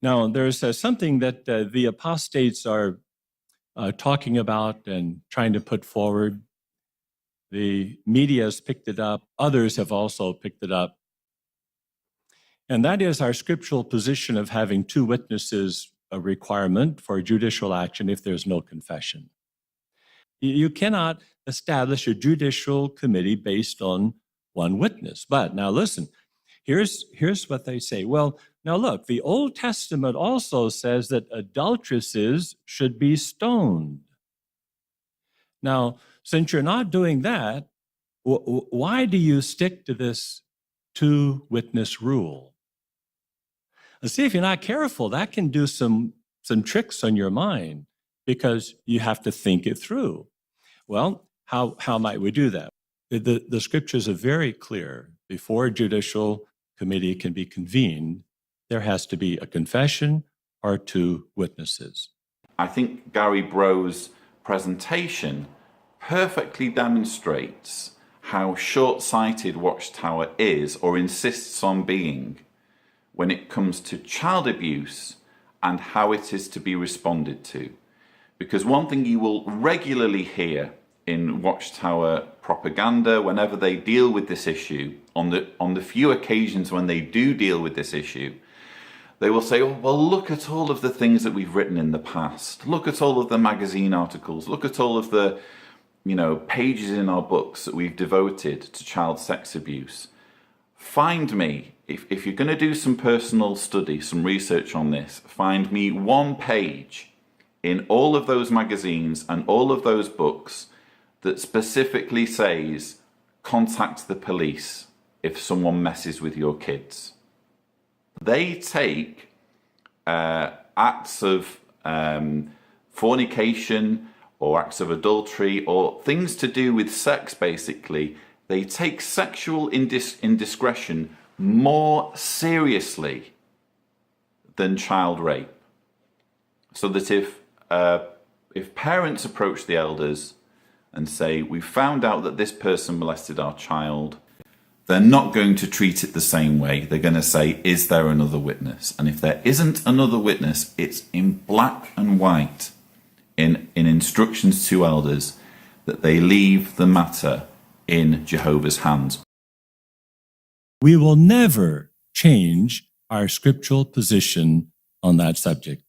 Now, there's something that the apostates are talking about and trying to put forward. The media has picked it up. Others have also picked it up. And that is our scriptural position of having two witnesses a requirement for judicial action if there's no confession. You cannot establish a judicial committee based on one witness. But now listen, here's what they say. Well, now look, the Old Testament also says that adulteresses should be stoned. Now, since you're not doing that, why do you stick to this two-witness rule? And see, if you're not careful, that can do some tricks on your mind because you have to think it through. Well, how might we do that? The scriptures are very clear. Before a judicial committee can be convened, there has to be a confession or two witnesses. I think Gary Bro's presentation perfectly demonstrates how short-sighted Watchtower is or insists on being when it comes to child abuse and how it is to be responded to. Because one thing you will regularly hear in Watchtower propaganda whenever they deal with this issue, on the few occasions when they do deal with this issue, they will say, oh, well, look at all of the things that we've written in the past. Look at all of the magazine articles. Look at all of the, pages in our books that we've devoted to child sex abuse. Find me, if you're going to do some personal study, some research on this, find me one page in all of those magazines and all of those books that specifically says, contact the police if someone messes with your kids. They take acts of fornication or acts of adultery or things to do with sex, basically. They take sexual indiscretion more seriously than child rape. So that if parents approach the elders and say, we found out that this person molested our child, they're not going to treat it the same way. They're going to say, is there another witness? And if there isn't another witness, it's in black and white in instructions to elders that they leave the matter in Jehovah's hands. We will never change our scriptural position on that subject.